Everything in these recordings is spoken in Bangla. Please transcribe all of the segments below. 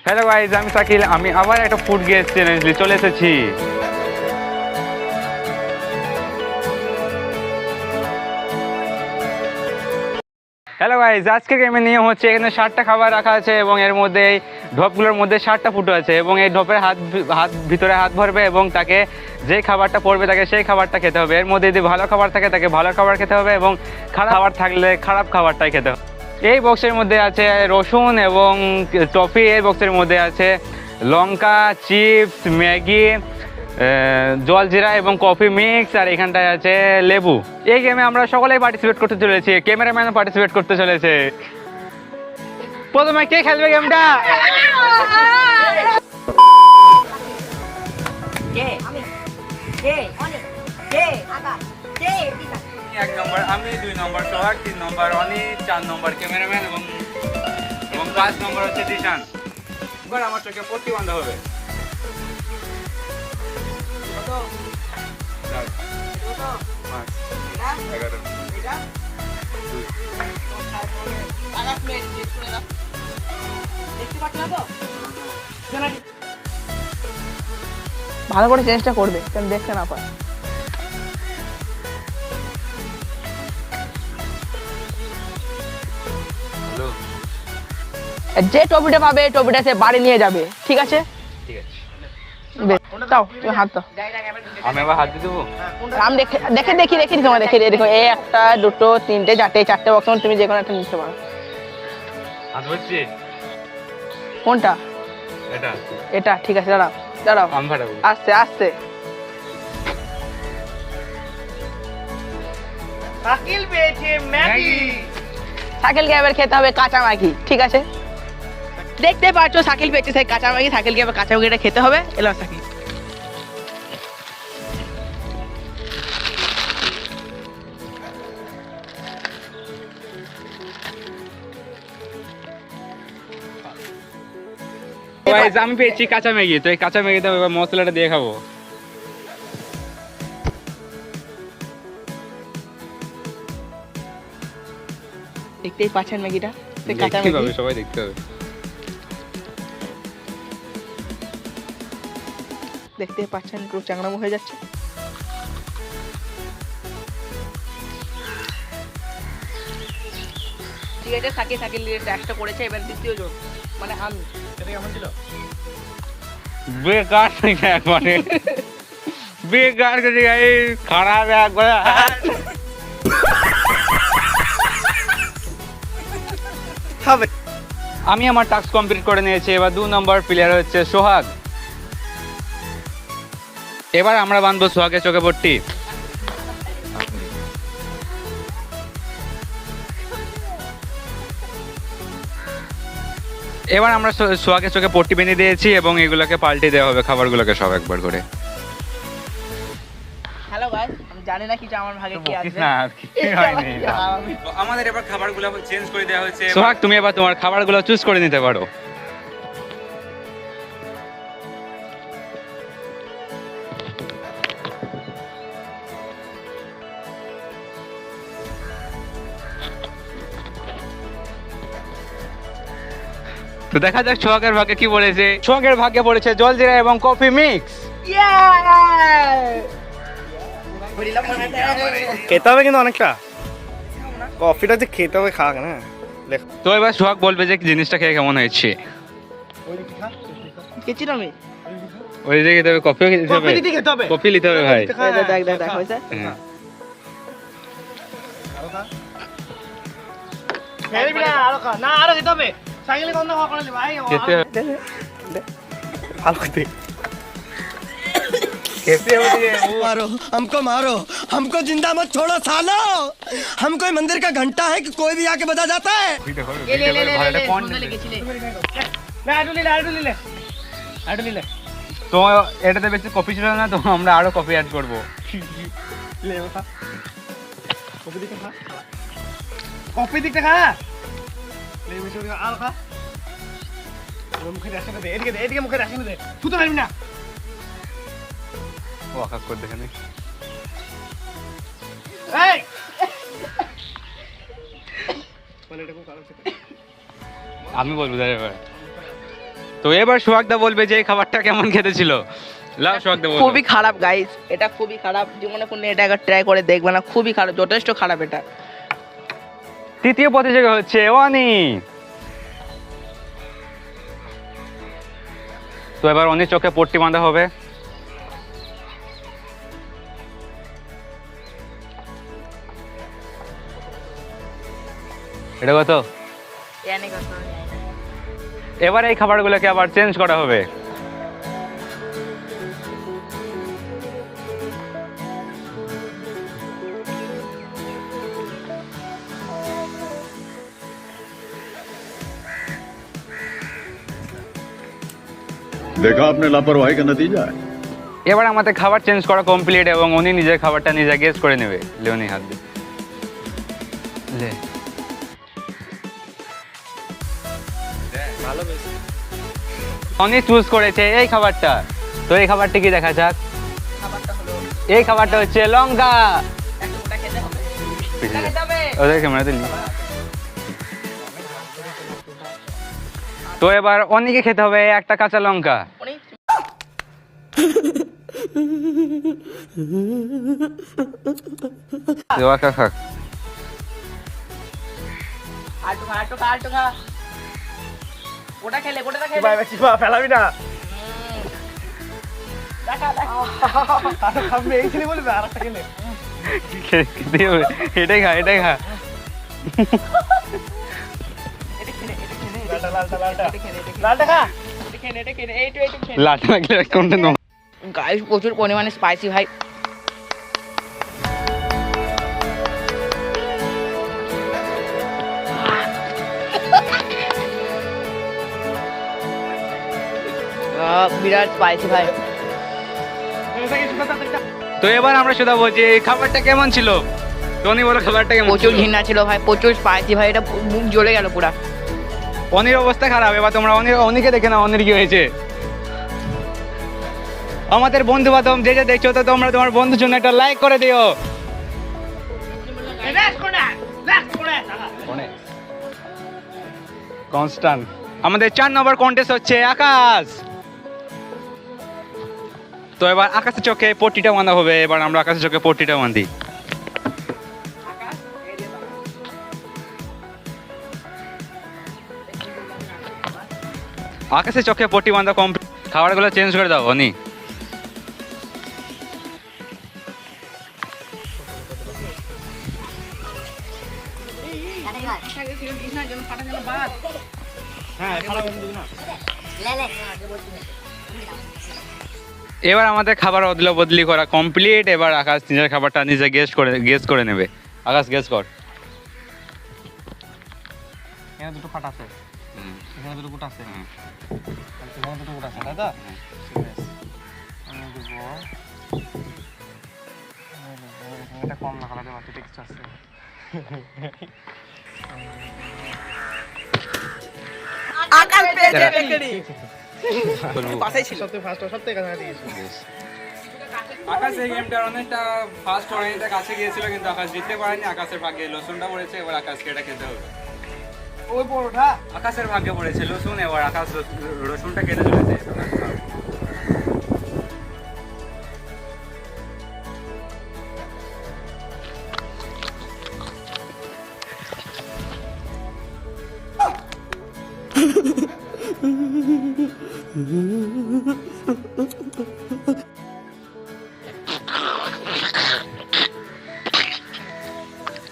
হ্যালো গাইজ, আমি শাকিল। আমি আবার একটা ফুড গেস্ট চ্যালেঞ্জ নিয়ে চলে এসেছি। হ্যালো গাইজ, আজকে গেমের নিয়ম হচ্ছে এখানে 60টা খাবার রাখা আছে এবং এর মধ্যে এই ঢপগুলোর মধ্যে 60টা ফুটো আছে এবং এই ঢপের হাত ভিতরে হাত ভরবে এবং তাকে যে খাবারটা পড়বে তাকে সেই খাবারটা খেতে হবে। এর মধ্যে যদি ভালো খাবার থাকে তাকে ভালো খাবার খেতে হবে এবং খারাপ খাবার থাকলে খারাপ খাবারটাই খেতে হবে। এই বক্সের মধ্যে আছে রসুন এবং টফি। এই বক্সের মধ্যে আছে লঙ্কা, চিপস, ম্যাগি, জলজিরা এবং কফি মিক্স, আর এখানটায় আছে লেবু। এই গেমে আমরা সকলেই পার্টিসিপেট করতে চলেছি, ক্যামেরাম্যানও পার্টিসিপেট করতে চলেছে। প্রথমে কে খেলবে গেমটা? এক নম্বর আমি, 2 নম্বর সোহাগ, 3 নম্বর অনি, 4 নম্বর ক্যামেরাম্যান এবং 5 নম্বর হচ্ছে দিশান। এবার আমার চোখে পট্টি বাঁধা হবে। ভালো করে চেষ্টা করবে কেন দেখতে না পায়। যে টপিটা পাবে টপিটা সে বাড়ি নিয়ে যাবে, ঠিক আছে? ঠিক আছে, দাও তুমি হাত দাও। আমি আবার হাত দিয়ে দেবো। আমি দেখি তোমার দেখো এই 1টা 2টো 3টে 4টে 4টে বক্স তুমি যে কোনো একটা নিতে পারো। হাত ধরছি। কোনটা? এটা। এটা ঠিক আছে, দাঁড়াও আমি ফাটাবো। আস্তে আস্তে। শাকিল পেয়েছে ম্যাগি। শাকিলকে এবার খেতে হবে কাঁচা ম্যাগি, ঠিক আছে? দেখতে পাচ্ছ শাকিল পেয়েছে সেই কাঁচা ম্যাগি। শাকিলকে এবার কাঁচা ম্যাগিটা খেতে হবে। এলো শাকিল। গাইস, আমি পেয়েছি কাঁচা ম্যাগি। তো এই কাঁচা ম্যাগিতে এবার মশলাটা দিয়ে খাবো। দেখতেই পাচ্ছেন ম্যাগিটা, সেই কাঁচা দেখতে ম্যাগি। হবে, সবাই দেখতে হবে। দেখতে পাচ্ছেন পুরো চাংড়ামো হয়ে যাচ্ছে। ঠিক আছে, শাকিল ট্যাক্সটা করেছে। এবার দ্বিতীয় জন মানে আমি। এটা কেমন ছিল? বেকার একবারে, বেকার করে খারাপ একবারে। হবে। আমি আমার টাস্ক কমপ্লিট করে নিয়েছি। এবার 2 নম্বর প্লেয়ার হচ্ছে সোহাগ। এবার আমরা বাঁধবো সোহাগের চোখে পট্টি। এবার আমরা সোহাগের চোখে পট্টি বেঁধে দিয়েছি এবং এগুলোকে পাল্টে দেওয়া হবে খাবারগুলোকে সব একবার করে। হ্যালো গাইস, আমি জানি না কিছু আমার ভাগে কি আছে। না, কিছুই হয়নি। আমাদের এবার খাবারগুলো চেঞ্জ করে দেওয়া হয়েছে। সোহাগ, তুমি এবার তোমার খাবারগুলো চুজ করে নিতে পারো। তো দেখা যাক সোহাগের ভাগ্যে কি পড়েছে। সোহাগের ভাগ্যে পড়েছে জলজিরা এবং কফি মিক্স। খেতে হবে কিন্তু অনেকটা। কফিটা যে খেতে হবে, খাক না। তো এবার সোহাগ বলবে যে জিনিসটা খেয়ে কেমন হয়েছে। খেয়েছি না আমি। ওই যে খেতে হবে, কফিও খেতে হবে। কফি নিতে হবে ভাই। দেখ হয়েছে। হ্যাঁ। আরো খেতে হবে। সাইকেলে গন্ধ হওয়া করে ভাই। খেতে হবে। ভালো খেতে। कैसे होती है वो? मारो हमको जिंदा मत छोड़ो सालो। हम कोई मंदिर का घंटा है कि कोई भी आके बजा जाता है। তো এটাতে বেশি কফি ছিল না, তো আমরা আরো কফি অ্যাড করব। কফি দিকটা খা। আরো খা। মুখে রাখতে দে, এদিকে মুখে রাখতে দে। তুই তো পারবি না। ও আকাশ করে দেখে নে। এই আমি বলবো দাঁড়া এবার। তো এবার সোহাগদা বলবে যে এই খাবারটা কেমন খেতে ছিল। লাও সোহাগদা বলো। খুবই খারাপ গাইস, এটা খুবই খারাপ, জীবনে কোনো এটা একবার ট্রাই করে দেখবে না, খুবই খারাপ, যথেষ্ট খারাপ এটা। তৃতীয় প্রতিযোগী হচ্ছে অনি। তো এবার অনির চোখে পট্টি বাঁধা হবে। এটা কত? এবার এই খাবারগুলোকে আবার চেঞ্জ করা হবে। देखा आपने लापरवाही का नतीजा है। এবার আমাদের খাবার চেঞ্জ করা কমপ্লিট এবং উনি নিজের খাবারটা নিজে গেস করে নেবে। লেওনি হাত দিয়ে লে। উনি চুজ করেছে এই খাবারটা। তো এই খাবারটা কি দেখা যাক। এই খাবারটা হচ্ছে লঙ্কা। ওদের ক্যামেরা দিলি। তো এবার অনিকে খেতে হবে একটা কাঁচা লঙ্কা। খা খা। ওটা খেলে ওটা খেলে চিপা চিপা ফেলাবি না। খাবি এই ছেলে বলে আর একটা খেলে। খেতে হবে। এটাই খা এটাই খা। লালটা খা। লাট লাগলে কোনটা নো। গাইস প্রচুর পরিমাণে স্পাইসি ভাই। বিরাট স্পাইসি ভাই। তো এবার আমরা শুধু বলছি এই খাবারটা কেমন ছিল। টনি বলো খাবারটা কেমন প্রচুর ছিল? ঘৃণা ছিল ভাই, প্রচুর স্পাইসি ভাই, এটা মুখ জ্বলে গেল পুরা। অনির অবস্থা খারাপ। এবার তোমরা অনিকে দেখে না অনির কি হয়েছে। আমাদের বন্ধু বান্ধব যে যে দেখছো তো তোমরা তোমার বন্ধুর জন্য একটা লাইক করে দিও। কনস্ট্যান্ট। আমাদের 4 নম্বর কন্টেস্ট হচ্ছে আকাশ। তো এবার আকাশের চোখে পট্টিটা বাঁধা হবে। এবার আমরা আকাশের চোখে পট্টিটা বাঁধি। আকাশের চোখে পট্টি বাঁধা কমপ্লিট। খাবারগুলো চেঞ্জ করে দাও অনি। এবার আমাদের খাবার অদলা বদলি করা কমপ্লিট। এবার আকাশ নিজের খাবারটা নিজে গেস করে নেবে। আকাশ গেস কর। এখানে দুটো ফাটা আছে, এখানে দুটো গোটা আছে, এখানে দুটো গোটা আছে, তাই তো? আমি দেবো এটা কম না কালারে বাকি টেক্সট আছে। আকাশ পেয়েছে বেকারি। পাশেই ছিল। সবথেকে ফার্স্ট সবথেকে কাছাকাছি গেছে। আকাশ এই গেমটার অনেকটা ফার্স্ট অনেকটা কাছে গিয়েছিল কিন্তু আকাশ জিততে পারেনি। আকাশের ভাগ্যে লসুনটা পড়েছে। এবার আকাশকে এটা খেতে হবে। ওই পরোটা আকাশের ভাগ্যে পড়েছে লসুন। এবার আকাশ রসুনটা খেতে চলেছে।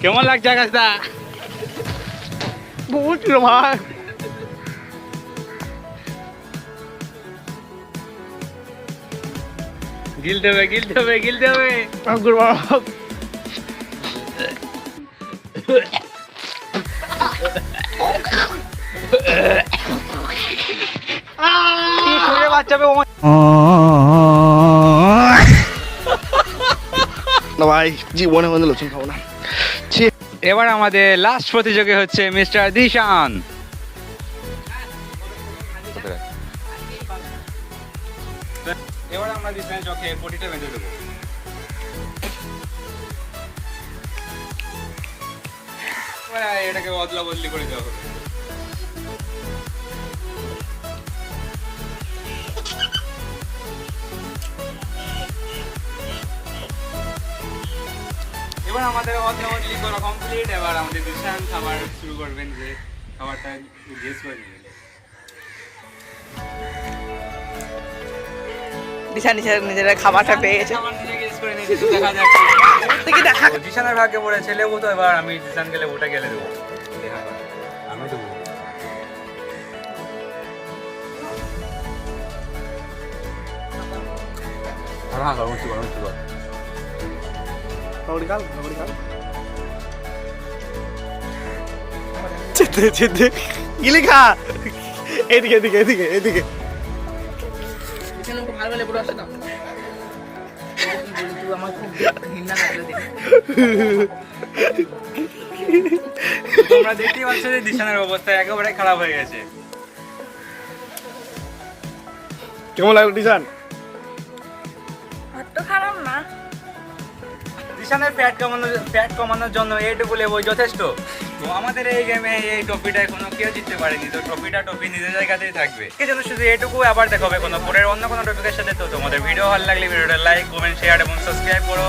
কেমন লাগছে আকাশদা? বহুত ছিল ভাই। গিলতে হবে গিলতে হবে গিলতে হবে। বাচ্চাবে না ভাই, জীবনে মনে লসুন খাবো না। এবার আমাদের লাস্ট প্রতিযোগী হচ্ছে মিস্টার দিশান। এবার আমরা দিশানের চোখে পটিটা বেঁধে দেবো। এটাকে অদলা বদলি করে দেওয়া হবে। আমাদের অদলি করা কমপ্লিট। এবার আমাদের দিশান খাবার শুরু করবেন, যে খাবারটা গেস করে নেবেন। নিজেরা খাবারটা পেয়ে গেছে। খাবার নিজে গেস করে নিয়েছি, তো দেখা যাক। দেখি দেখা তো দিশানের ভাগ্যে পড়েছে লেবু, তো এবার আমি দিশানকে লেবুটা গেলে দেবো। দেখা যাক। আমি দেবো। হ্যাঁ হ্যাঁ, উঁচু কর, উঁচু কর। রবড়ি কাল চেতে গিলি খা। এদিকে এদিকে এদিকে এদিকে ভালো বলে পুরো আসে না আমার খুব ঘৃণা লাগলো দেখে। তোমরা দেখতেই পাচ্ছ যে দিশানের অবস্থা একেবারে খারাপ হয়ে গেছে। কেমন লাগলো দিশান? তো খারাপ না। দিশানের ফ্যাট কমানোর জন্য এইটুকু লেবু যথেষ্ট। তো আমাদের এই গেমে এই ট্রফিটা এখনো কেউ জিততে পারেনি, তো ট্রফি নিজের জায়গাতেই থাকবে। এই জন্য শুধু এইটুকু, আবার দেখা হবে কোনো পরের অন্য কোনো টপিকের সাথে। তো তোমাদের ভিডিও ভালো লাগলে ভিডিওটা লাইক, কমেন্ট, শেয়ার এবং সাবস্ক্রাইব করো।